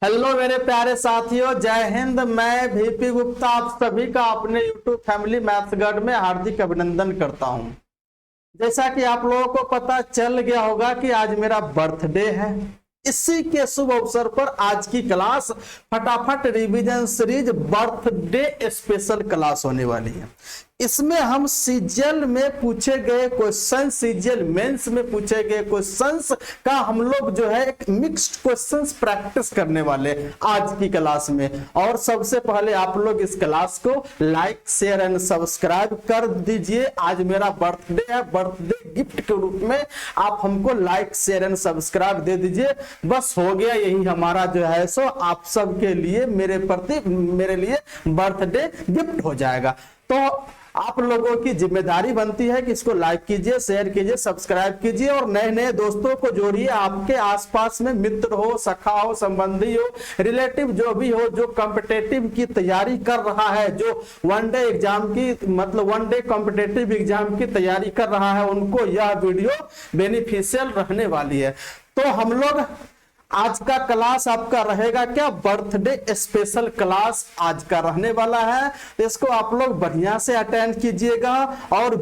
Hello मेरे प्यारे साथियों, जय हिंद। मैं VP गुप्ता आप सभी का अपने YouTube फैमिली मैथ्स गाइड में हार्दिक अभिनंदन करता हूं। जैसा कि आप लोगों को पता चल गया होगा कि आज मेरा बर्थडे है। इसी के शुभ अवसर पर आज की क्लास फटाफट revision series birthday special class होने वाली है। इसमें हम सीजीएल में पूछे गए क्वेश्चन, सीजीएल मेंस में पूछे गए क्वेश्चंस का हम लोग जो है एक मिक्स्ड क्वेश्चंस प्रैक्टिस करने वाले आज की क्लास में। और सबसे पहले आप लोग इस क्लास को लाइक शेयर एंड सब्सक्राइब कर दीजिए। आज मेरा बर्थडे है, बर्थडे गिफ्ट के रूप में आप हमको लाइक शेयर एंड सब्सक्राइब दे दीजिए। बस हो गया, यही हमारा जो है सो आप सबके लिए मेरे लिए बर्थडे गिफ्ट हो जाएगा। तो आप लोगों की जिम्मेदारी बनती है कि इसको लाइक कीजिए, शेयर कीजिए, सब्सक्राइब कीजिए और नए नए दोस्तों को जोड़िए। आपके आसपास में मित्र हो, सखा हो, संबंधी हो, रिलेटिव जो भी हो, जो कॉम्पिटेटिव की तैयारी कर रहा है, जो वनडे एग्जाम की वनडे कॉम्पिटेटिव एग्जाम की तैयारी कर रहा है, उनको यह वीडियो बेनिफिशियल रहने वाली है। तो हम लोग आज का क्लास आपका रहेगा क्या, बर्थडे स्पेशल क्लास आज का रहने वाला है। इसको आप लोग बढ़िया से अटेंड कीजिएगा और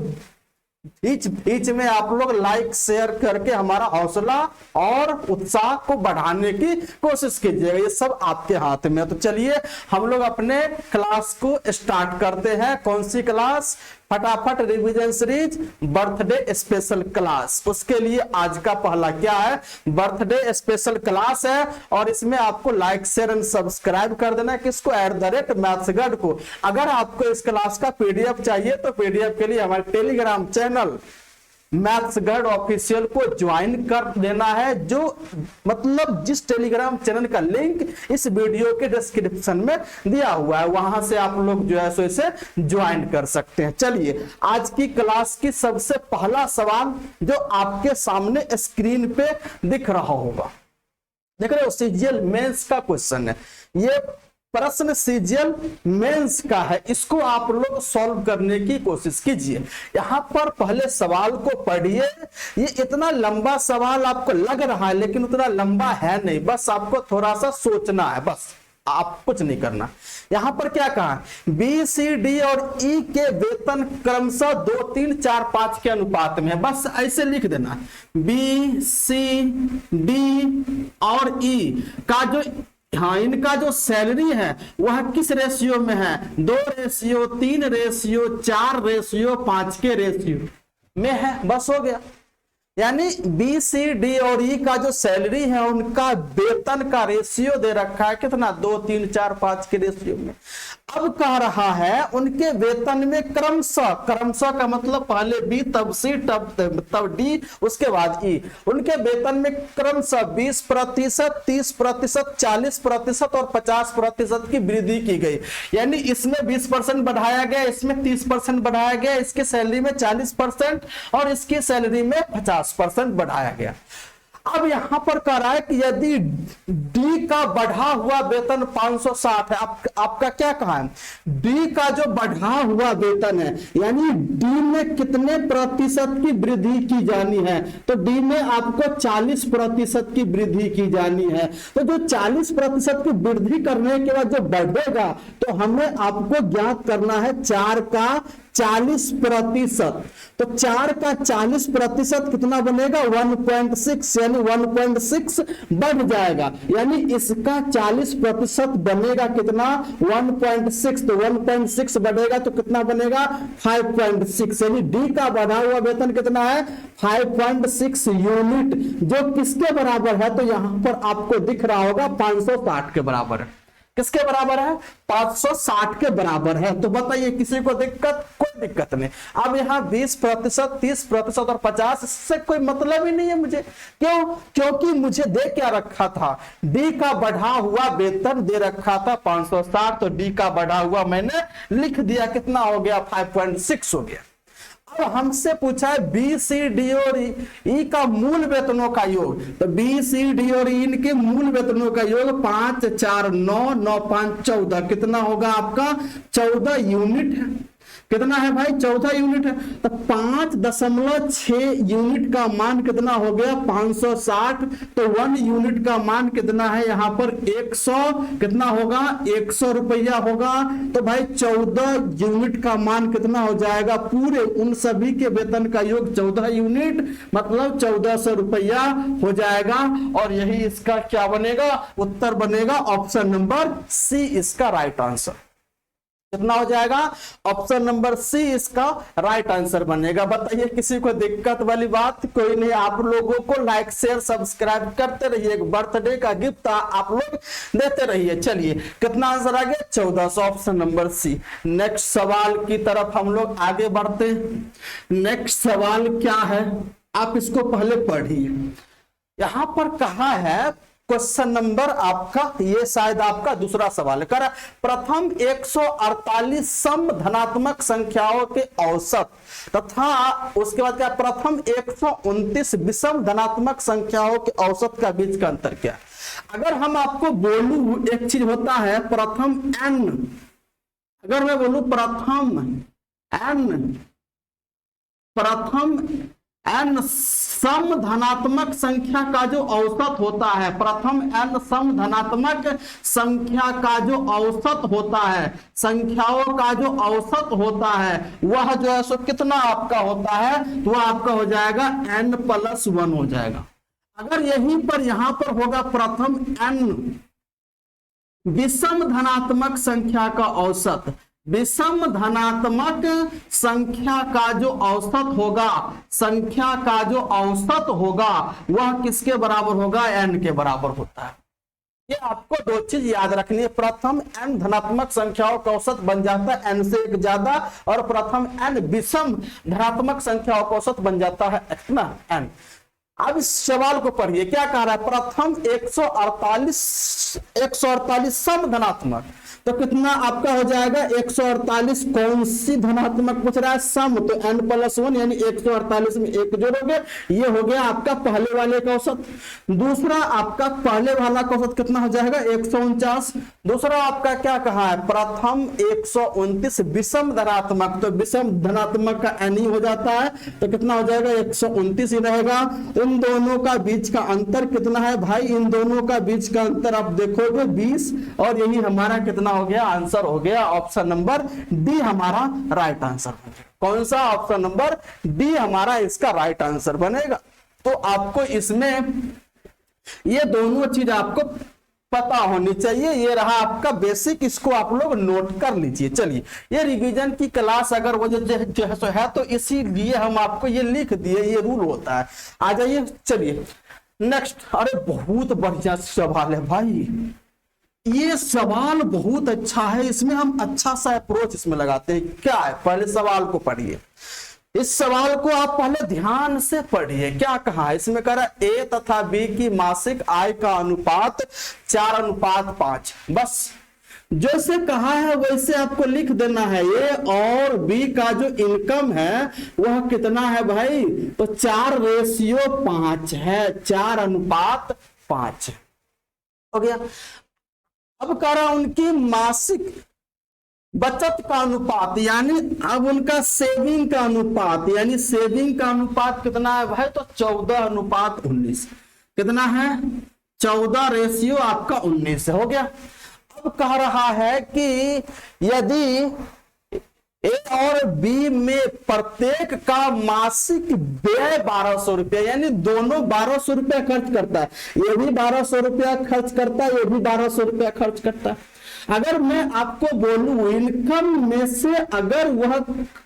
बीच में आप लोग लाइक शेयर करके हमारा हौसला और उत्साह को बढ़ाने की कोशिश कीजिएगा। ये सब आपके हाथ में है। तो चलिए हम लोग अपने क्लास को स्टार्ट करते हैं। कौन सी क्लास? फटाफट revision series birthday special class. उसके लिए आज का पहला क्या है, बर्थडे स्पेशल क्लास है और इसमें आपको लाइक शेयर एंड सब्सक्राइब कर देना है। किसको? @मैथ्सगाइड को। अगर आपको इस क्लास का PDF चाहिए तो PDF के लिए हमारे Telegram channel maths guide official को ज्वाइन कर देना है, जो जिस टेलीग्राम चैनल का लिंक इस वीडियो के डिस्क्रिप्शन में दिया हुआ है, वहां से आप लोग जो है सो इसे ज्वाइन कर सकते हैं। चलिए आज की क्लास की सबसे पहला सवाल जो आपके सामने स्क्रीन पे दिख रहा होगा, देख रहे हो, सीजीएल मेंस का क्वेश्चन है। ये प्रश्न सीजीएल मेंस का है। इसको आप लोग सॉल्व करने की कोशिश कीजिए। यहां पर पहले सवाल को पढ़िए। ये इतना लंबा सवाल आपको लग रहा है लेकिन उतना लंबा है नहीं, बस आपको थोड़ा सा सोचना है, बस आप कुछ नहीं करना। यहां पर क्या कहा, बी सी डी और ई के वेतन क्रमशः 2 3 4 5 के अनुपात में है। बस ऐसे लिख देना, बी सी डी और ई का जो इनका जो सैलरी है वह किस रेशियो में है, 2 रेशियो 3 रेशियो 4 रेशियो 5 के रेशियो में है। बस हो गया। यानी बी सी डी और ई का जो सैलरी है उनका वेतन का रेशियो दे रखा है कितना, 2 3 4 5 के रेशियो में। अब कह रहा है उनके वेतन में क्रमशः का मतलब पहले बी तब सी तब डी उसके बाद ई, उनके वेतन में क्रमशः 20%, 30%, 40% और 50% की वृद्धि की गई। यानी इसमें 20% बढ़ाया गया, इसमें 30% बढ़ाया गया, इसके सैलरी में 40% और इसकी सैलरी में 50% बढ़ाया गया। अब यहां पर कह रहा है कि यदि डी का बढ़ा हुआ वेतन 560 है, आपका क्या कहा है, डी का जो बढ़ा हुआ वेतन है यानी डी में कितने प्रतिशत की वृद्धि की जानी है, तो डी में आपको 40% की वृद्धि की जानी है। तो जो 40% की वृद्धि करने के बाद जो बढ़ेगा तो हमें आपको ज्ञात करना है 4 का 40%। तो 4 का 40% कितना बनेगा, 1.6, यानी 1.6 बढ़ जाएगा। यानी इसका 40% बनेगा कितना, 1.6। तो 1.6 बढ़ेगा तो कितना बनेगा, 5.6। यानी डी का बढ़ा हुआ वेतन कितना है, 5.6 यूनिट, जो किसके बराबर है, तो यहां पर आपको दिख रहा होगा 560 के बराबर है। किसके बराबर है, 560 के बराबर है। तो बताइए किसी को दिक्कत? कोई दिक्कत नहीं। अब यहाँ 20%, 30% और 50, इससे कोई मतलब ही नहीं है मुझे। क्यों? क्योंकि मुझे दे क्या रखा था, डी का बढ़ा हुआ वेतन दे रखा था 560, तो डी का बढ़ा हुआ मैंने लिख दिया, कितना हो गया, 5.6 हो गया। अब हमसे पूछा है बी सी डी और ई का मूल वेतनों का योग। तो बी सी डी और ई के मूल वेतनों का योग 5 4 9 9 5 14 कितना होगा आपका, 14 यूनिट है। कितना है भाई 14 यूनिट है, तो 5.6 यूनिट का मान कितना हो गया 560। तो 1 यूनिट का मान कितना है यहाँ पर 100, कितना होगा 100 रुपया होगा। तो भाई 14 यूनिट का मान कितना हो जाएगा, पूरे उन सभी के वेतन का योग 14 यूनिट, मतलब 1400 रुपया हो जाएगा। और यही इसका क्या बनेगा, उत्तर बनेगा ऑप्शन नंबर सी इसका राइट आंसर। कितना हो जाएगा, ऑप्शन नंबर सी इसका राइट आंसर बनेगा। बताइए किसी को दिक्कत वाली बात कोई नहीं, आप लोगों को लाइक शेयर सब्सक्राइब करते रहिए, एक बर्थडे का गिफ्ट आप लोग देते रहिए। चलिए कितना आंसर आ गया 1400, ऑप्शन नंबर सी। नेक्स्ट सवाल की तरफ हम लोग आगे बढ़ते हैं। नेक्स्ट सवाल क्या है, आप इसको पहले पढ़िए। यहां पर कहा है क्वेश्चन नंबर आपका, ये शायद आपका दूसरा सवाल है, कर प्रथम 148 सम धनात्मक संख्याओं के औसत तथा उसके बाद क्या प्रथम 129 विषम धनात्मक संख्याओं के औसत का बीच का अंतर क्या। अगर हम आपको बोलूं एक चीज होता है प्रथम n, अगर मैं बोलूं प्रथम n सम धनात्मक संख्या का जो औसत होता है, प्रथम n सम धनात्मक संख्या का जो औसत होता है, संख्याओं का जो औसत होता है वह जो है सो कितना आपका होता है, तो आपका हो जाएगा n+1 हो जाएगा। अगर यहीं पर यहां पर होगा प्रथम n विषम धनात्मक संख्या का औसत, विषम धनात्मक संख्या का जो औसत होगा, संख्या का जो औसत होगा वह किसके बराबर होगा, n के बराबर होता है। ये आपको दो चीज याद रखनी है, प्रथम n धनात्मक संख्याओं का औसत बन जाता है n से एक ज्यादा, और प्रथम n विषम धनात्मक संख्याओं का औसत बन जाता है कितना n। अब इस सवाल को पढ़िए, क्या कह रहा है, प्रथम 148 सम धनात्मक, तो कितना आपका हो जाएगा 148, कौन सी धनात्मक पूछ रहा है, सम, तो n+1 यानी 148 में एक जोड़ोगे, ये हो गया आपका पहले वाले का औसत। दूसरा आपका पहले वाला का औसत कितना हो जाएगा 149। दूसरा आपका क्या कहा है, प्रथम 129 विषम धनात्मक, तो विषम धनात्मक का n ही हो जाता है, तो कितना हो जाएगा 129 ही रहेगा। इन दोनों का बीच का अंतर कितना है भाई, इन दोनों का बीच का अंतर आप देखोगे 20, और यही हमारा कितना हो गया, आंसर हो गया ऑप्शन नंबर डी हमारा राइट आंसर बनेगा। कौन सा, ऑप्शन नंबर डी हमारा इसका राइट आंसर बनेगा। तो आपको इसमें ये दोनों चीज आपको पता होनी चाहिए। ये रहा आपका बेसिक, इसको आप लोग नोट कर लीजिए। चलिए ये रिवीजन की क्लास अगर वो जो है तो इसीलिए हम आपको ये लिख दिए, ये रूल होता है। आ जाइए चलिए नेक्स्ट। अरे बहुत बढ़िया सवाल है भाई, ये सवाल बहुत अच्छा है, इसमें हम अच्छा सा अप्रोच इसमें लगाते हैं। क्या है, पहले सवाल को पढ़िए, इस सवाल को आप पहले ध्यान से पढ़िए। क्या कहा है इसमें, कह रहा ए तथा बी की मासिक आय का अनुपात 4:5। बस जैसे कहा है वैसे आपको लिख देना है। ए और बी का जो इनकम है वह कितना है भाई, तो 4:5 है, 4:5 हो गया। अब कह रहा उनकी मासिक बचत का अनुपात, यानी अब उनका सेविंग का अनुपात, यानी सेविंग का अनुपात कितना है भाई, तो 14:19। कितना है, 14 आपका 19 हो गया। अब कह रहा है कि यदि ए और बी में प्रत्येक का मासिक व्यय 1200 रुपया, यानी दोनों 1200 रुपया खर्च करता है, ये भी 1200 रुपया खर्च करता है, ये भी 1200 रुपया खर्च करता है। अगर मैं आपको बोलूं इनकम में से अगर वह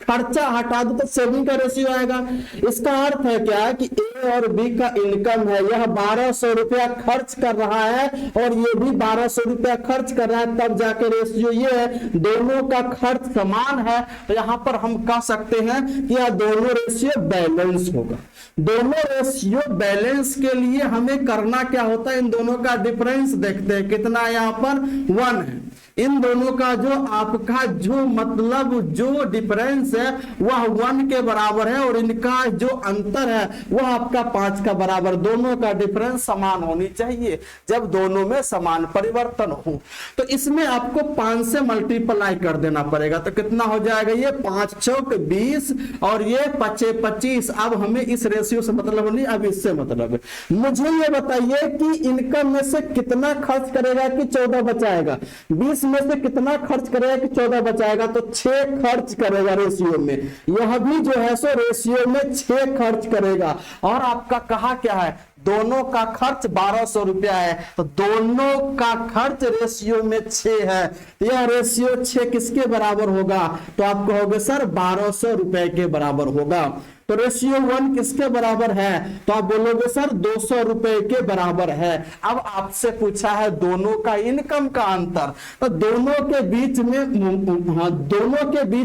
खर्चा हटा दो तो सेविंग का रेशियो आएगा। इसका अर्थ है क्या कि ए और बी का इनकम है, यह 1200 रुपया खर्च कर रहा है और ये भी 1200 रुपया खर्च कर रहा है, तब जाके रेशियो ये है, दोनों का खर्च समान है। तो यहां पर हम कह सकते हैं कि यह दोनों रेशियो बैलेंस होगा। दोनों रेशियो बैलेंस के लिए हमें करना क्या होता है, इन दोनों का डिफरेंस देखते हैं, कितना यहाँ पर 1 है। इन दोनों का जो आपका जो मतलब जो डिफरेंस है वह 1 के बराबर है और इनका जो अंतर है वह आपका 5 का बराबर। दोनों का डिफरेंस समान होनी चाहिए जब दोनों में समान परिवर्तन हो। तो इसमें आपको 5 से मल्टीप्लाई कर देना पड़ेगा। तो कितना हो जाएगा, ये 5 चौक 20 और ये 5 25। अब हमें इस रेशियो से मतलब नहीं, अब इससे मतलब है। मुझे ये बताइए कि इनकम में से कितना खर्च करेगा कि 14 बचाएगा। 20 में से कितना खर्च करेगा कि 14 बचाएगा। तो 6 खर्च करेगा रेशियो में। यह भी जो है सो रेशियो में 6 खर्च करेगा। और आपका कहा क्या है, दोनों का खर्च 1200 रुपया है। तो दोनों का खर्च रेशियो में 6 है। तो यह रेशियो 6 किसके बराबर होगा, तो आप कहोगे सर 1200 रुपए के बराबर होगा। तो रेशियो 1 किसके बराबर है, तो आप बोलोगे सर 200 रुपए के बराबर है। अब आपसे पूछा है दोनों का इनकम का अंतर। तो दोनों के बीच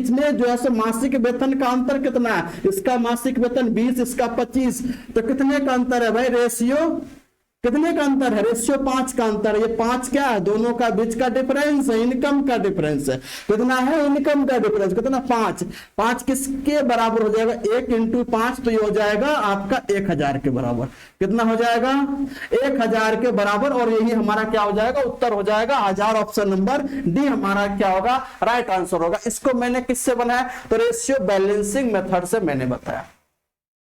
में जो है सो मासिक वेतन का अंतर कितना है, इसका मासिक वेतन 20, इसका 25। तो कितने का अंतर है भाई, रेशियो कितने का अंतर है, रेशियो 5 का अंतर है। ये 5 क्या है, दोनों का बीच का डिफरेंस है, इनकम का डिफरेंस है। कितना है इनकम का डिफरेंस, कितना 5। 5 किसके बराबर हो जाएगा, 1 × 5। तो ये हो जाएगा आपका 1000 के बराबर। कितना हो जाएगा, 1000 के बराबर। और यही हमारा क्या हो जाएगा, उत्तर हो जाएगा 1000। ऑप्शन नंबर डी हमारा क्या होगा, राइट आंसर होगा। इसको मैंने किससे बनाया, तो रेशियो बैलेंसिंग मेथड से मैंने बताया।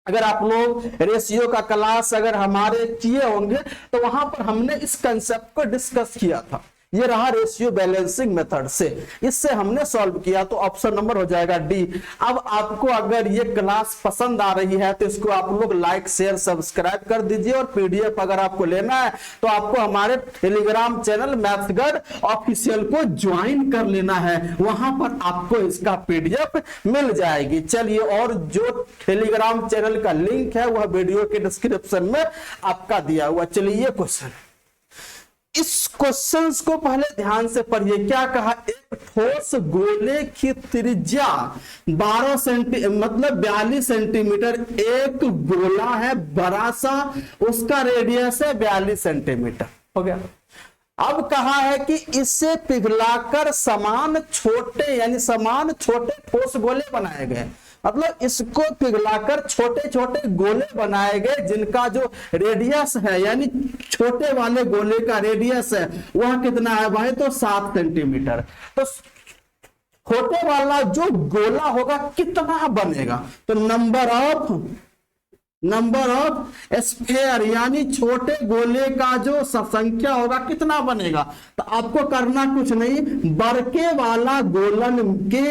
अगर आप लोग रेशियो का क्लास अगर हमारे किए होंगे तो वहां पर हमने इस कंसेप्ट को डिस्कस किया था। ये रहा रेशियो बैलेंसिंग मेथड से, इससे हमने सॉल्व किया। तो ऑप्शन नंबर हो जाएगा डी। अब आपको अगर ये क्लास पसंद आ रही है तो इसको आप लोग लाइक शेयर सब्सक्राइब कर दीजिए। और पीडीएफ अगर आपको लेना है तो आपको हमारे टेलीग्राम चैनल मैथगढ़ ऑफिशियल को ज्वाइन कर लेना है, वहां पर आपको इसका पीडीएफ मिल जाएगी। चलिए, और जो टेलीग्राम चैनल का लिंक है वह वीडियो के डिस्क्रिप्शन में आपका दिया हुआ। चलिए क्वेश्चन, इस क्वेश्चंस को पहले ध्यान से पढ़िए। क्या कहा, एक ठोस गोले की त्रिज्या 42 सेंटीमीटर। एक गोला है बड़ा सा, उसका रेडियस है 42 सेंटीमीटर। हो गया। अब कहा है कि इससे पिघलाकर समान छोटे ठोस गोले बनाए गए। मतलब इसको पिघलाकर छोटे छोटे गोले बनाए गए जिनका जो रेडियस है, यानी छोटे वाले गोले का रेडियस है वह कितना है भाई, तो 7 सेंटीमीटर। तो छोटे वाला जो गोला होगा कितना बनेगा, तो नंबर ऑफ स्फीयर, यानी छोटे गोले का जो संख्या होगा कितना बनेगा। तो आपको करना कुछ नहीं, बड़के वाला गोलन के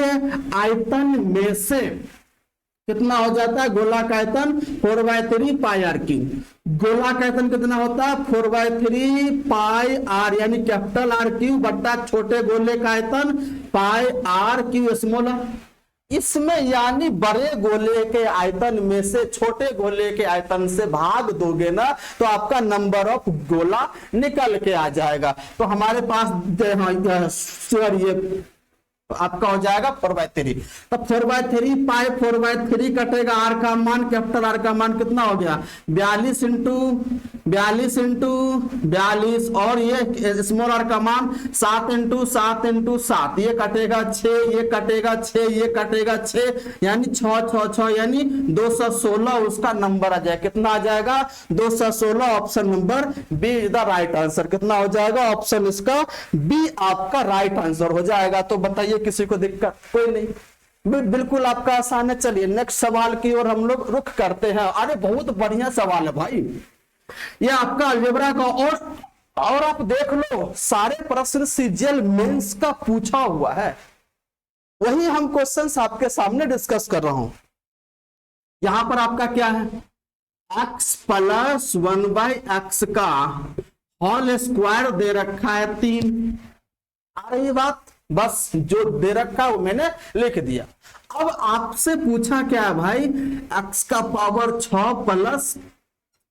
आयतन में से कितना हो जाता है, गोला का आयतन 4/3 पाई आर क्यू। गोला का आयतन कितना होता है, 4/3 पाई आर, यानी कैपिटल आर क्यू बट्टा छोटे गोले का आयतन पाई आर क्यू स्मॉल आर। इसमें यानी बड़े गोले के आयतन में से छोटे गोले के आयतन से भाग दोगे ना तो आपका नंबर ऑफ गोला निकल के आ जाएगा। तो हमारे पास ये आपका हो जाएगा 4/3। तब 4/3 पाई 4/3 कटेगा, आर का मान कैपिटल आर का मान कितना हो गया, 42 × 42 और ये स्मॉल आर का मान 7 × 7 × 7। ये कटेगा 6, ये कटेगा 6, ये कटेगा 6, यानी 6 6 6 यानी 216 उसका नंबर आ जाएगा। कितना आ जाएगा, 216। Option number B is the right answer. कितना हो जाएगा, ऑप्शन इसका बी आपका राइट आंसर हो जाएगा। तो बताइए किसी को दिक्कत, कोई नहीं, बिल्कुल आपका आसान है। चलिए नेक्स्ट सवाल की ओर हम लोग रुख करते हैं। अरे बहुत बढ़िया सवाल है भाई, ये आपका अलजेब्रा का। और आप देख लो सारे प्रश्न सीजीएल मेंस का पूछा हुआ है, वही हम क्वेश्चंस आपके सामने डिस्कस कर रहा हूं। यहां पर आपका क्या है, x + 1/x का होल स्क्वायर दे रखा है 3। आ रही बात, बस जो दे रखा है वो मैंने लिख दिया। अब आपसे पूछा क्या है भाई, x का पावर 6 +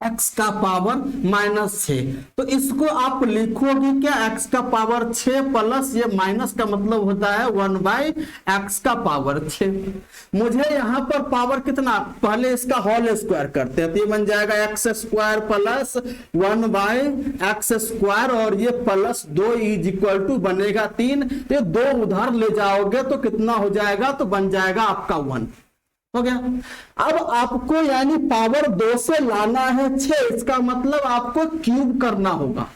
x का पावर -6। तो इसको आप लिखोगे क्या, x का पावर 6 प्लस ये माइनस का मतलब होता है 1/x का पावर 6। मुझे यहाँ पर पावर कितना, पहले इसका होल स्क्वायर करते हैं तो ये बन जाएगा x² प्लस 1/x² और ये प्लस 2 इज इक्वल टू बनेगा 3। तो ये 2 उधर ले जाओगे तो कितना हो जाएगा, तो बन जाएगा आपका 1 हो गया। अब आपको यानी पावर 2 से लाना है 6, इसका मतलब आपको क्यूब करना होगा।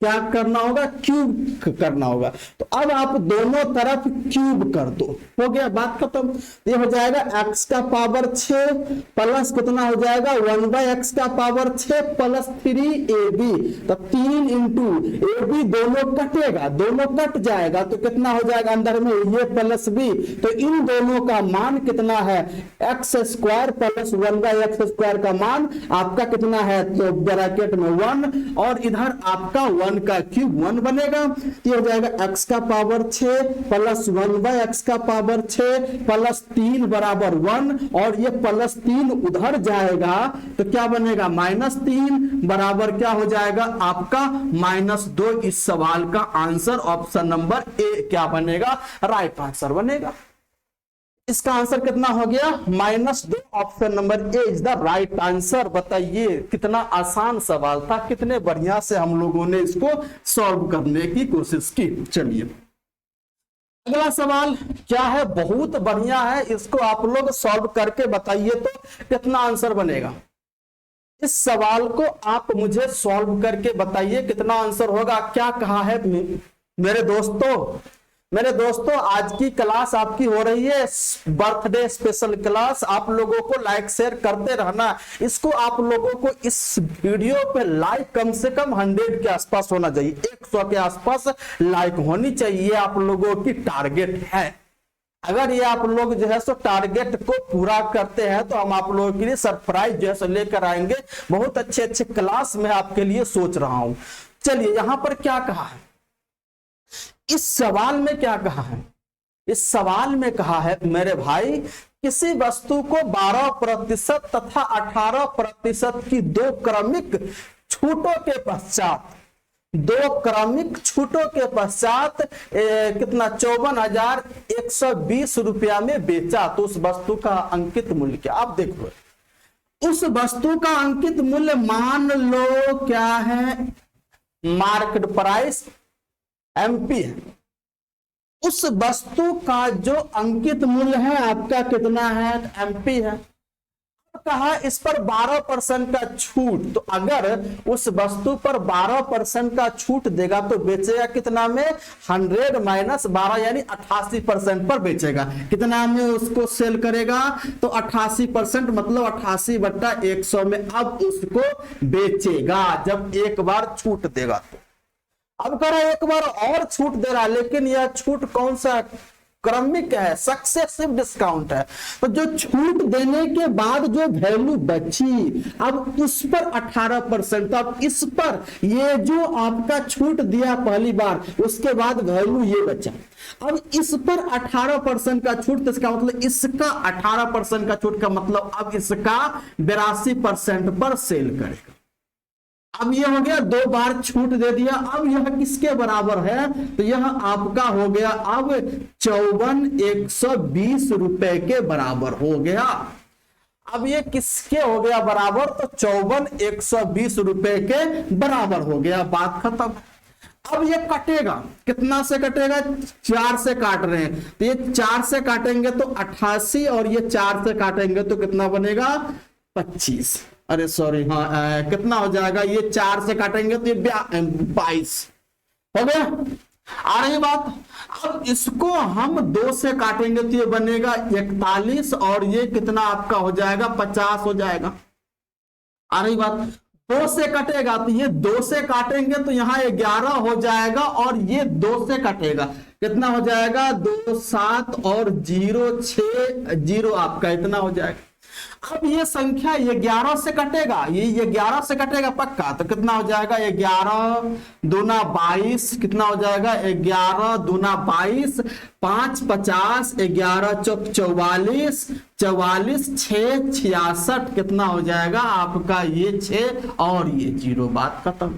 क्या करना होगा, क्यूब करना होगा। तो अब आप दोनों तरफ क्यूब कर दो, हो गया, बात खत्म। ये हो जाएगा x का पावर 6 प्लस कितना हो जाएगा 1/x का पावर 6 प्लस 3ab। तो 3 इंटू ab, दोनों कटेगा, दोनों कट जाएगा तो कितना हो जाएगा अंदर में ये प्लस b। तो इन दोनों का मान कितना है, x² प्लस 1/x² का मान आपका कितना है, तो ब्रैकेट में 1 और इधर आपका 1 का क्यूब 1 बनेगा। ये हो जाएगा x का पावर 6 प्लस 1/x का पावर 6 प्लस 3 बराबर 1 और ये प्लस 3 उधर जाएगा तो क्या बनेगा -3 बराबर क्या हो जाएगा आपका -2। इस सवाल का आंसर ऑप्शन नंबर ए क्या बनेगा, राइट आंसर बनेगा। इसका आंसर कितना हो गया, -2। Option number A is the right answer. बताइए कितना आसान सवाल था, कितने बढ़िया से हम लोगों ने इसको सॉल्व करने की कोशिश की। चलिए अगला सवाल क्या है, बहुत बढ़िया है, इसको आप लोग सॉल्व करके बताइए तो कितना आंसर बनेगा। इस सवाल को आप मुझे सॉल्व करके बताइए कितना आंसर होगा। क्या कहा है मेरे दोस्तों आज की क्लास आपकी हो रही है बर्थडे स्पेशल क्लास। आप लोगों को लाइक शेयर करते रहना। इसको आप लोगों को इस वीडियो पे लाइक कम से कम 100 के आसपास होना चाहिए, 100 के आसपास लाइक होनी चाहिए, आप लोगों की टारगेट है। अगर ये आप लोग जो है सो टारगेट को पूरा करते हैं तो हम आप लोगों के लिए सरप्राइज जो है सो लेकर आएंगे। बहुत अच्छे अच्छे क्लास में आपके लिए सोच रहा हूं। चलिए यहां पर क्या कहा है, इस सवाल में क्या कहा है, इस सवाल में कहा है मेरे भाई किसी वस्तु को 12% तथा 18% की दो क्रमिक छूटों के पश्चात कितना 54,120 रुपया में बेचा तो उस वस्तु का अंकित मूल्य क्या। आप देखो उस वस्तु का अंकित मूल्य मान लो क्या है, मार्केट प्राइस MP है। उस वस्तु का जो अंकित मूल्य है आपका कितना है, MP है। कहा इस पर 12% का छूट, तो अगर उस वस्तु पर 12% का छूट देगा तो बेचेगा कितना में, 100 माइनस 12 यानी 88% पर बेचेगा। कितना में उसको सेल करेगा, तो 88% मतलब 88/100 में अब उसको बेचेगा जब एक बार छूट देगा। तो अब कह रहा है एक बार और छूट दे रहा है, लेकिन यह छूट कौन सा, क्रमिक है, सक्सेसिव डिस्काउंट है। तो जो छूट देने के बाद जो वैल्यू बची अब उस पर 18%, तो अब इस पर ये जो आपका छूट दिया पहली बार उसके बाद वैल्यू ये बचा। अब इस पर 18% का छूट, तो इसका मतलब इसका 18% का छूट का मतलब अब इसका 82% पर सेल करेगा। अब यह हो गया, 2 बार छूट दे दिया। अब यह किसके बराबर है, तो यह आपका हो गया अब 54,120 रुपए के बराबर हो गया। अब ये किसके हो गया बराबर, तो 54,120 रुपए के बराबर हो गया, बात खत्म। अब ये कटेगा, कितना से कटेगा, 4 से काट रहे हैं, तो ये 4 से काटेंगे तो 88 और ये 4 से काटेंगे तो कितना बनेगा 25, अरे सॉरी हाँ कितना हो जाएगा, ये 4 से काटेंगे तो ये 22 हो गया। आ रही बात। अब इसको हम 2 से काटेंगे तो ये बनेगा 41 और ये कितना आपका हो जाएगा 50 हो जाएगा। आ रही बात। 2 से कटेगा तो ये 2 से काटेंगे तो यहाँ 11 हो जाएगा और ये 2 से कटेगा कितना हो जाएगा 2 7 और 0 6 0 आपका इतना हो जाएगा। अब ये संख्या ये 11 से कटेगा, ये 11 से कटेगा पक्का, तो कितना हो जाएगा 11 दूना 22, कितना हो जाएगा 11 दूना 22, 5 50, 11 चौक 44, 44 6 66, कितना हो जाएगा आपका ये 6 और ये 0, बात खत्म।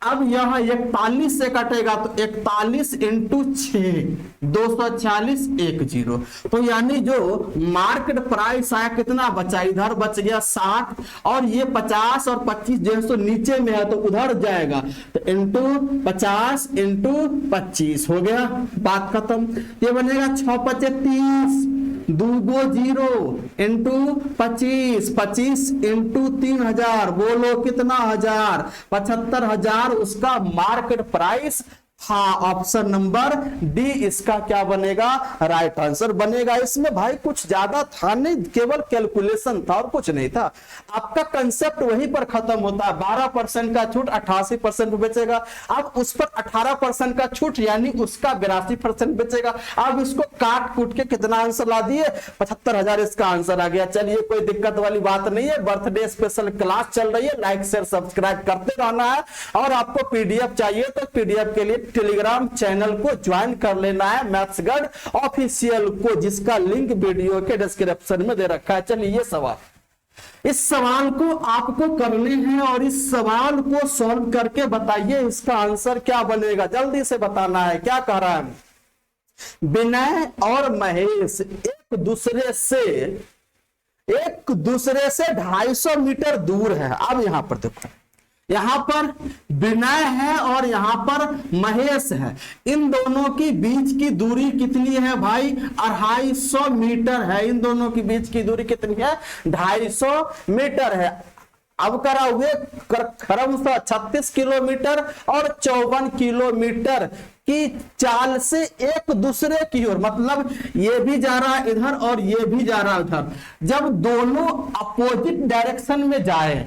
अब यहाँ 41 से कटेगा तो 41 इंटू 6 246 10, तो यानी जो मार्केट प्राइस आया कितना बचा, इधर बच गया 60 और ये 50 और 25 जो नीचे में है तो उधर जाएगा, तो इंटू 50 इंटू 25 हो गया, बात खत्म। ये बनेगा 6 5 30, 2 0 इंटू 25, 25 इंटू 3000, बोलो कितना हजार, 75,000 उसका मार्केट प्राइस था। ऑप्शन नंबर डी इसका क्या बनेगा, राइट आंसर बनेगा। इसमें भाई कुछ ज्यादा था नहीं, केवल कैलकुलेशन था और कुछ नहीं था। आपका कंसेप्ट वहीं पर खत्म होता है। 12% का छूट 88% बेचेगा, अब उस पर 18% का छूट यानी उसका 82% बेचेगा। अब इसको काट कूट के कितना आंसर ला दिए, 75,000 इसका आंसर आ गया। चलिए कोई दिक्कत वाली बात नहीं है। बर्थडे स्पेशल क्लास चल रही है, लाइक शेयर सब्सक्राइब करते रहना है। और आपको पीडीएफ चाहिए तो पीडीएफ के लिए टेलीग्राम चैनल को ज्वाइन कर लेना है, मैथ्सगढ़ ऑफिशियल को, जिसका लिंक वीडियो के डिस्क्रिप्शन में दे रखा है। चलिए ये सवाल, इस सवाल को आपको करने हैं और इस सवाल को सॉल्व करके बताइए इसका आंसर क्या बनेगा, जल्दी से बताना है। क्या कह रहा है, विनय और महेश एक दूसरे से 250 मीटर दूर है। अब यहां पर देखो, यहां पर विनय है और यहां पर महेश है, इन दोनों की बीच की दूरी कितनी है भाई, 250 मीटर है। इन दोनों की बीच की दूरी कितनी है, 250 मीटर है। अब करा हुए क्रमशः 36 किलोमीटर और 54 किलोमीटर की चाल से एक दूसरे की ओर, मतलब ये भी जा रहा है इधर और ये भी जा रहा है उधर, जब दोनों अपोजिट डायरेक्शन में जाए,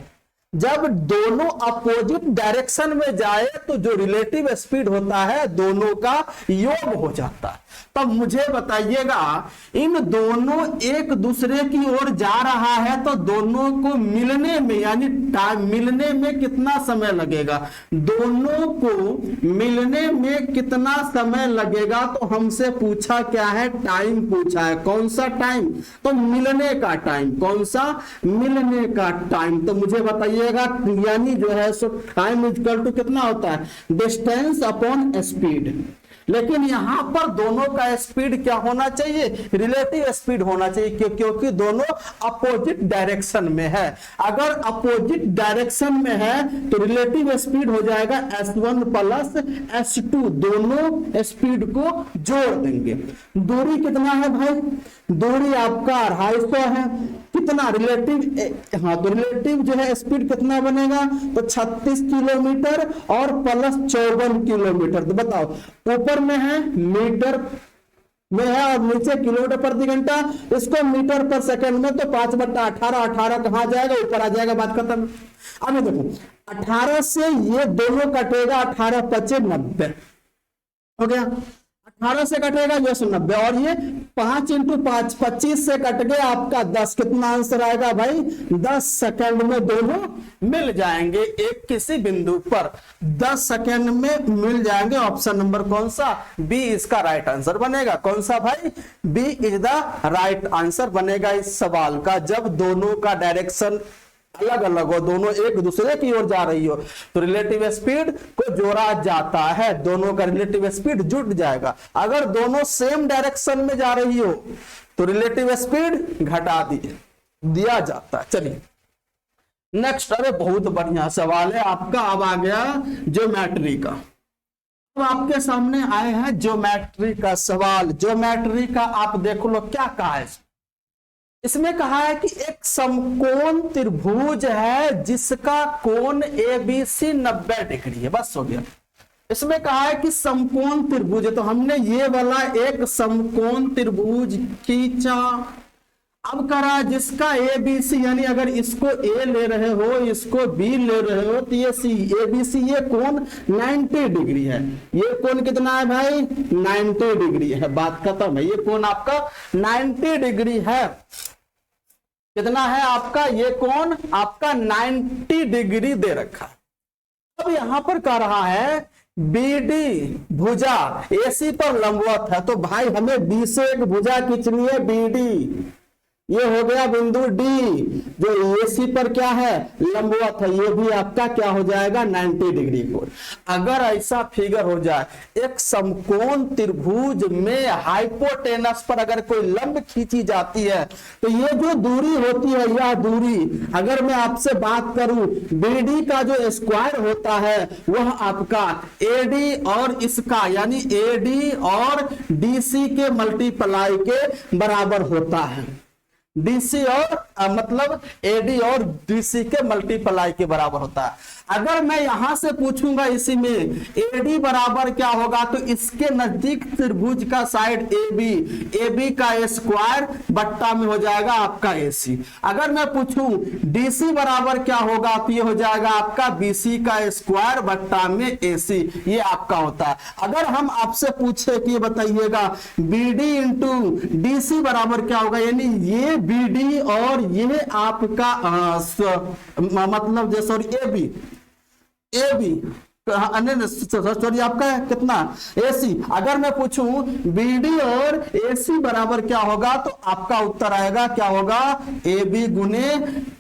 जब दोनों अपोजिट डायरेक्शन में जाए तो जो रिलेटिव स्पीड होता है दोनों का योग हो जाता है। तब मुझे बताइएगा, इन दोनों एक दूसरे की ओर जा रहा है तो दोनों को मिलने में यानी टाइम मिलने में कितना समय लगेगा, दोनों को मिलने में कितना समय लगेगा। तो हमसे पूछा क्या है, टाइम पूछा है। कौन सा टाइम, तो मिलने का टाइम। कौन सा, मिलने का टाइम। तो मुझे बताइएगा, यानी जो है सो टाइम इक्वल टू कितना होता है, डिस्टेंस अपॉन स्पीड। लेकिन यहां पर दोनों का स्पीड क्या होना चाहिए, रिलेटिव स्पीड होना चाहिए, क्योंकि दोनों अपोजिट डायरेक्शन में है। अगर अपोजिट डायरेक्शन में है तो रिलेटिव स्पीड हो जाएगा s1 प्लस s2, दोनों स्पीड को जोड़ देंगे। दूरी कितना है भाई, दूरी आपका 250 है। कितना रिलेटिव, हाँ तो रिलेटिव जो है स्पीड कितना बनेगा, तो 36 किलोमीटर और प्लस 54 किलोमीटर। तो बताओ, ऊपर में है मीटर में है और नीचे किलोमीटर प्रति घंटा, इसको मीटर पर सेकंड में, तो 5/18, 18 कहां जाएगा, ऊपर आ जाएगा, बात खत्म। अब देखो 18 से ये दोनों कटेगा, 18 25 90 हो गया, 18 से कटेगा ये 90 और ये 5 इंटू 5 25 से कट गए आपका 10। कितना आंसर आएगा भाई, 10 सेकंड में दोनों मिल जाएंगे एक किसी बिंदु पर, 10 सेकंड में मिल जाएंगे। ऑप्शन नंबर कौन सा, बी इसका राइट आंसर बनेगा। कौन सा भाई, B is the right answer बनेगा इस सवाल का। जब दोनों का डायरेक्शन अलग अलग हो, दोनों एक दूसरे की ओर जा रही हो, तो रिलेटिव स्पीड को जोड़ा जाता है, दोनों का रिलेटिव स्पीड जुड़ जाएगा। अगर दोनों सेम डायरेक्शन में जा रही हो तो रिलेटिव स्पीड घटा दिया जाता है। चलिए नेक्स्ट, अरे बहुत बढ़िया सवाल है आपका। अब आ गया ज्योमेट्री का। अब आपके सामने आए हैं ज्योमेट्री का सवाल। ज्योमेट्री का आप देख लो क्या कहा है। इसमें कहा है कि एक समकोण त्रिभुज है जिसका कोण ABC 90 डिग्री है। बस हो गया। इसमें कहा है कि समकोण त्रिभुज है, तो हमने ये वाला एक समकोण त्रिभुज खींचा। अब करा जिसका ABC, यानी अगर इसको A ले रहे हो, इसको B ले रहे हो, तो ये C, ABC ये कोण 90 डिग्री है। ये कोण कितना है भाई, 90 डिग्री है, बात खत्म है। ये कोण आपका 90 डिग्री है। कितना है आपका, ये कोण आपका 90 डिग्री दे रखा है। अब यहां पर कह रहा है बीडी भुजा एसी पर लंबवत है, तो भाई हमें बी से एक भुजा खींचनी है बीडी, ये हो गया बिंदु डी जो एसी पर क्या है, लंबवत है, ये भी आपका क्या हो जाएगा 90 डिग्री कोण। अगर ऐसा फिगर हो जाए, एक समकोण त्रिभुज में हाइपोटेनस पर अगर कोई लंब खींची जाती है, तो ये जो दूरी होती है, यह दूरी अगर मैं आपसे बात करूं बीडी का जो स्क्वायर होता है वह आपका एडी और इसका यानी एडी और डीसी के मल्टीप्लाई के बराबर होता है। डीसी और मतलब एडी और डीसी के मल्टीप्लाई के बराबर होता है। अगर मैं यहां से पूछूंगा इसी में एडी बराबर क्या होगा, तो इसके नजदीक त्रिभुज का साइड एबी, एबी का स्क्वायर बट्टा में हो जाएगा आपका एसी। अगर मैं पूछूं डीसी बराबर क्या होगा, तो ये हो जाएगा आपका बीसी का स्क्वायर बट्टा में एसी, ये आपका होता है। अगर हम आपसे पूछे कि ये बताइएगा बीडी इंटू डीसी बराबर क्या होगा, यानी ये बीडी और ये आपका मतलब जैसे एबी सॉरी आपका है कितना एसी। अगर मैं पूछूं बीडी और एसी बराबर क्या होगा, तो आपका उत्तर आएगा क्या होगा, एबी गुने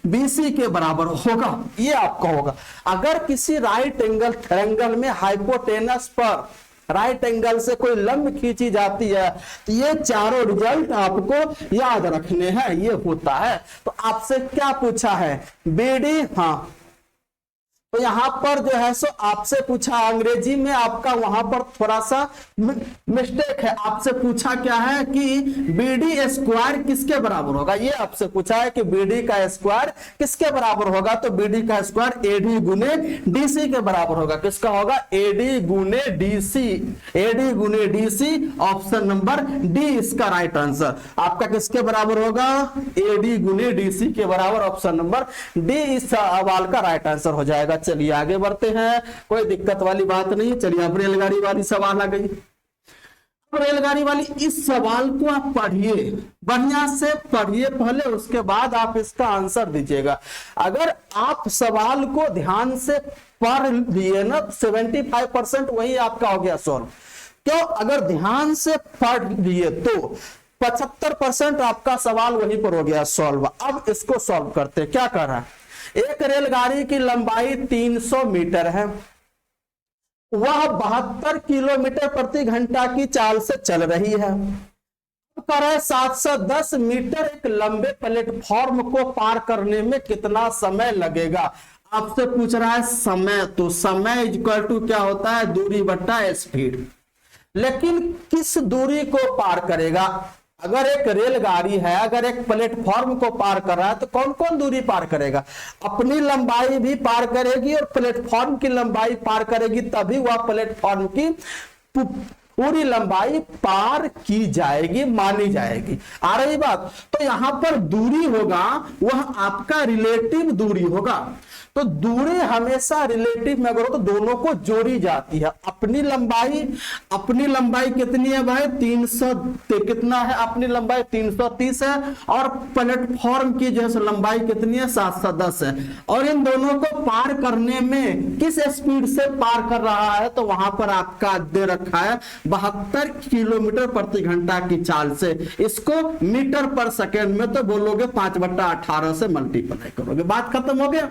बीसी के बराबर होगा, ये आपका होगा। अगर किसी राइट एंगल ट्रायंगल में हाइपोटेनस पर राइट एंगल से कोई लंब खींची जाती है, तो ये चारों रिजल्ट आपको याद रखने हैं, ये होता है। तो आपसे क्या पूछा है बीडी, हाँ तो यहां पर जो है सो आपसे पूछा अंग्रेजी में, आपका वहां पर थोड़ा सा मिस्टेक है। आपसे पूछा क्या है कि बीडी स्क्वायर किसके बराबर होगा, ये आपसे पूछा है कि बीडी का स्क्वायर किसके बराबर होगा, तो बीडी का स्क्वायर एडी गुने डीसी के बराबर होगा। किसका होगा, एडी गुने डीसी, एडी गुने डीसी, ऑप्शन नंबर डी इसका राइट आंसर। आपका किसके बराबर होगा, एडी गुने डीसी के बराबर, ऑप्शन नंबर डी इस सवाल का राइट आंसर हो जाएगा। चलिए आगे बढ़ते हैं, कोई दिक्कत वाली बात नहीं। चलिए अब रेलगाड़ी वाली सवाल आ गई। रेलगाड़ी वाली इस सवाल को आप पढ़िए, बढ़िया से पढ़िए पहले, उसके बाद आप इसका आंसर दीजिएगा। अगर आप सवाल को ध्यान से पढ़ लिए ना, 75% वही आपका हो गया सॉल्व। क्यों, अगर ध्यान से पढ़ लिए तो 75% आपका सवाल वहीं पर हो गया सॉल्व। अब इसको सॉल्व करते, क्या कर रहा है, एक रेलगाड़ी की लंबाई 300 मीटर है, वह 72 किलोमीटर प्रति घंटा की चाल से चल रही है। 710 मीटर एक लंबे प्लेटफॉर्म को पार करने में कितना समय लगेगा। आपसे पूछ रहा है समय, तो समय इक्वल टू क्या होता है, दूरी बट्टा स्पीड। लेकिन किस दूरी को पार करेगा, अगर एक रेलगाड़ी है, अगर एक प्लेटफॉर्म को पार कर रहा है, तो कौन कौन दूरी पार करेगा, अपनी लंबाई भी पार करेगी और प्लेटफॉर्म की लंबाई पार करेगी, तभी वह प्लेटफॉर्म की पूरी लंबाई पार की जाएगी, मानी जाएगी। आ रही बात, तो यहां पर दूरी होगा वह आपका रिलेटिव दूरी होगा। तो दूरी हमेशा रिलेटिव में अगर हो तो दोनों को जोड़ी जाती है। अपनी लंबाई कितनी है भाई, 300 कितना है, अपनी लंबाई 330 है, और प्लेटफॉर्म की जो है लंबाई कितनी है, 710 है। और इन दोनों को पार करने में किस स्पीड से पार कर रहा है, तो वहां पर आपका दे रखा है 72 किलोमीटर प्रति घंटा की चाल से। इसको मीटर पर सेकेंड में तो बोलोगे 5/18 से मल्टीप्लाई करोगे, बात खत्म हो गया।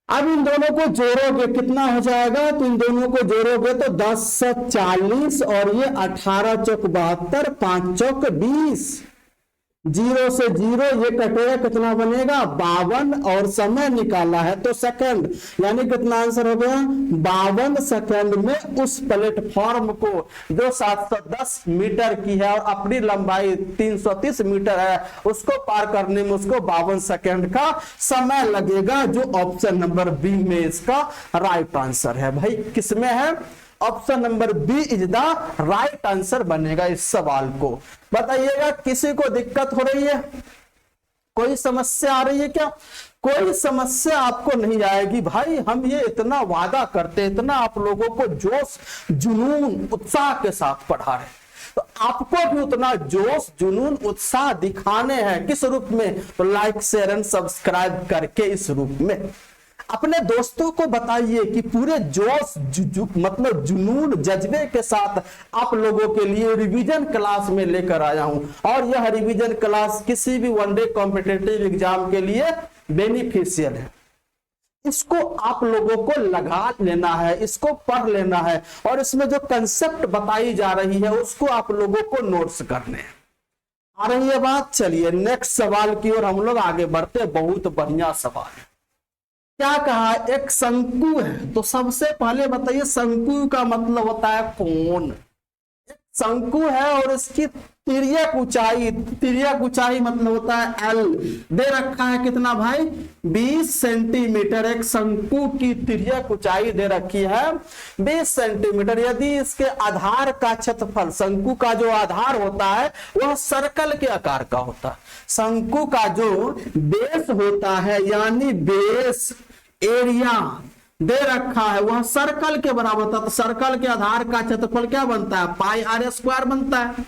अब इन दोनों को जोड़ोगे कितना हो जाएगा, तो इन दोनों को जोड़ोगे तो 10 से 40 और ये 18 चौक 72, 5 चौक 20, 0 से 0 ये कटेगा, कितना बनेगा 52, और समय निकाला है तो सेकंड, यानी कितना आंसर हो गया 52 सेकंड में उस प्लेटफॉर्म को जो 710 मीटर की है और अपनी लंबाई 330 मीटर है, उसको पार करने में उसको 52 सेकंड का समय लगेगा, जो ऑप्शन नंबर बी में इसका राइट आंसर है। भाई किसमें है, option number B is the right answer बनेगा इस सवाल को। बताइएगा किसी को दिक्कत हो रही है, कोई समस्या आ रही है क्या, कोई समस्या आपको नहीं आएगी। भाई हम ये इतना वादा करते, इतना आप लोगों को जोश जुनून उत्साह के साथ पढ़ा रहे, तो आपको भी उतना जोश जुनून उत्साह दिखाने हैं, किस रूप में? तो लाइक शेयर एंड सब्सक्राइब करके इस रूप में अपने दोस्तों को बताइए कि पूरे जोश मतलब जुनून जज्बे के साथ आप लोगों के लिए रिवीजन क्लास में लेकर आया हूं। और यह रिवीजन क्लास किसी भी वनडे कॉम्पिटिटिव एग्जाम के लिए बेनिफिशियल है। इसको आप लोगों को लगा लेना है, इसको पढ़ लेना है, और इसमें जो कंसेप्ट बताई जा रही है उसको आप लोगों को नोट्स करने हैं। आ रही है बात? चलिए नेक्स्ट सवाल की ओर हम लोग आगे बढ़ते। बहुत बढ़िया सवाल है। क्या कहा? एक शंकु है। तो सबसे पहले बताइए शंकु का मतलब होता है कोण। एक शंकु है और इसकी तिर्यक ऊंचाई मतलब होता है एल। दे रखा है कितना भाई? 20 सेंटीमीटर। एक शंकु की तिर्यक ऊंचाई दे रखी है 20 सेंटीमीटर। यदि इसके आधार का क्षेत्रफल, शंकु का जो आधार होता है वह सर्कल के आकार का होता है। शंकु का जो बेस होता है यानी बेस एरिया दे रखा है वह सर्कल के बराबर होता है। तो सर्कल के आधार का क्षेत्रफल क्या बनता है? पाई आर स्क्वायर बनता है,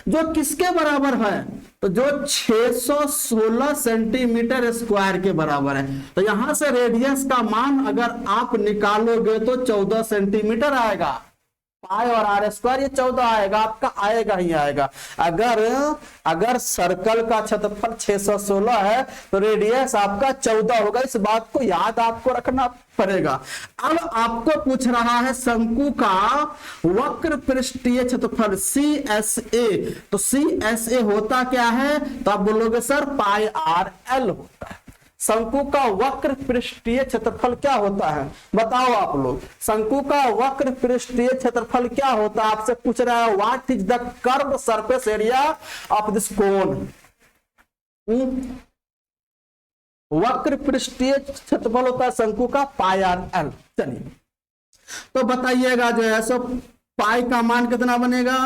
जो किसके बराबर है? तो जो 616 सेंटीमीटर स्क्वायर के बराबर है। तो यहां से रेडियस का मान अगर आप निकालोगे तो 14 सेंटीमीटर आएगा। पाई और आर स्क्वायर ये 14 आएगा, आपका आएगा ही आएगा। अगर सर्कल का क्षेत्रफल 616 है तो रेडियस आपका 14 होगा। इस बात को याद आपको रखना पड़ेगा। अब आपको पूछ रहा है शंकु का वक्र पृष्ठीय क्षेत्रफल CSA। तो CSA होता क्या है? तो आप बोलोगे सर पाई आर एल होता है। शंकु का वक्र पृष्ठीय क्षेत्रफल क्या होता है? बताओ आप लोग। शंकु का वक्र पृष्ठीय क्षेत्रफल क्या होता है? आपसे पूछ रहा है what is the curve surface area of this cone. वक्र पृष्ठीय क्षेत्रफल होता है शंकु का पाई आर एल। चलिए तो बताइएगा जो है सो पाई का मान कितना बनेगा?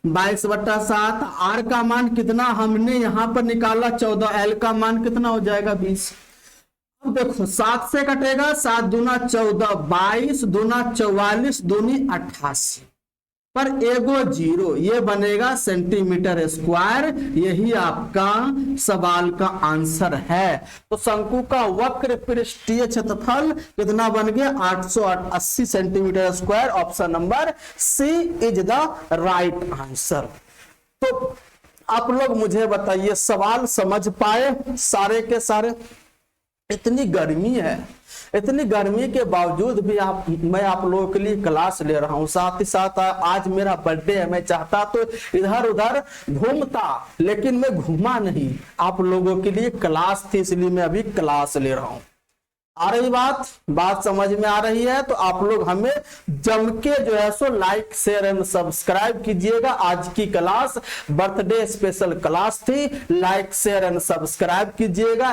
22/7। आर का मान कितना हमने यहां पर निकाला 14। एल का मान कितना हो जाएगा? 20। अब देखो 7 से कटेगा, 7 दूना 14, 22 दूना 44, दूनी 88 पर एगो 0, ये बनेगा सेंटीमीटर स्क्वायर। यही आपका सवाल का आंसर है। तो शंकु का वक्र पृष्ठीय क्षेत्रफल कितना बन गया? 880 centimetre square. Option number C is the right answer. तो आप लोग मुझे बताइए सवाल समझ पाए सारे के सारे? इतनी गर्मी है, इतनी गर्मी के बावजूद भी मैं आप लोगों के लिए क्लास ले रहा हूं। साथ ही साथ आज मेरा बर्थडे है। मैं चाहता तो इधर उधर घूमता, लेकिन मैं घूमा नहीं। आप लोगों के लिए क्लास थी, इसलिए मैं अभी क्लास ले रहा हूं। आ रही बात समझ में आ रही है? तो आप लोग हमें जम के जो है so like share and subscribe कीजिएगा। आज की क्लास बर्थडे स्पेशल क्लास थी। लाइक शेयर एंड सब्सक्राइब कीजिएगा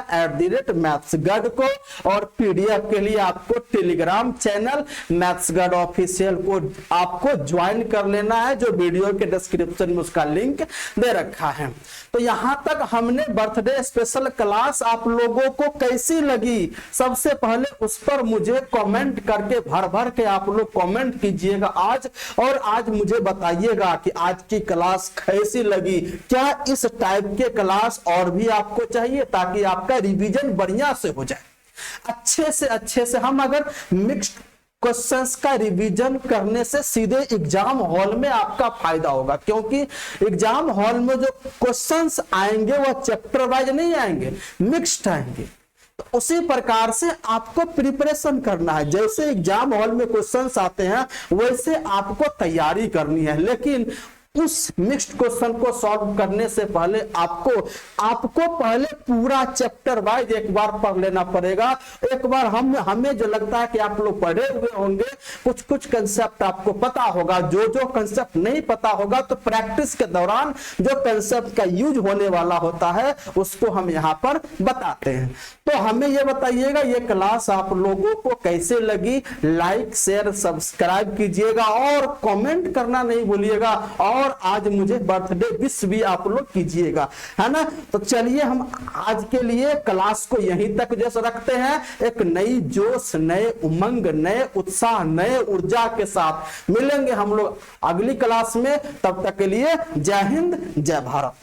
@मैथ्सगढ़ को। और पीडीएफ के लिए आपको टेलीग्राम चैनल मैथ्सगढ़ ऑफिशियल को आपको ज्वाइन कर लेना है, जो वीडियो के डिस्क्रिप्शन में उसका लिंक दे रखा है। तो यहां तक हमने बर्थडे स्पेशल क्लास आप लोगों को कैसी लगी, सबसे पहले उस पर मुझे कमेंट करके भर भर के आप लोग कमेंट कीजिएगा आज। और आज मुझे बताइएगा कि आज की क्लास कैसी लगी। क्या इस टाइप के क्लास और भी आपको चाहिए, ताकि आपका रिवीजन बढ़िया से हो जाए, अच्छे से हम अगर मिक्स्ड क्वेश्चंस का रिवीजन करने से सीधे एग्जाम हॉल में आपका फायदा होगा। क्योंकि एग्जाम हॉल में जो क्वेश्चंस आएंगे वह चैप्टर वाइज नहीं आएंगे, मिक्स्ड आएंगे। तो उसी प्रकार से आपको प्रिपरेशन करना है। जैसे एग्जाम हॉल में क्वेश्चंस आते हैं वैसे आपको तैयारी करनी है। लेकिन उस मिक्स्ड क्वेश्चन को सॉल्व करने से पहले आपको पहले पूरा चैप्टर वाइज एक बार पढ़ लेना पड़ेगा। एक बार हमें जो लगता है कि आप लोग पढ़े हुए होंगे, कुछ कंसेप्ट आपको पता होगा। जो कंसेप्ट नहीं पता होगा तो प्रैक्टिस के दौरान जो कंसेप्ट का यूज होने वाला होता है उसको हम यहाँ पर बताते हैं। तो हमें ये बताइएगा ये क्लास आप लोगों को कैसे लगी। लाइक शेयर सब्सक्राइब कीजिएगा और कमेंट करना नहीं भूलिएगा। और और आज मुझे बर्थडे विश भी आप लोग कीजिएगा, है ना। तो चलिए हम आज के लिए क्लास को यहीं तक जैसे रखते हैं, एक नई जोश, नए उमंग, नए उत्साह, नए ऊर्जा के साथ मिलेंगे हम लोग अगली क्लास में। तब तक के लिए जय हिंद, जय भारत।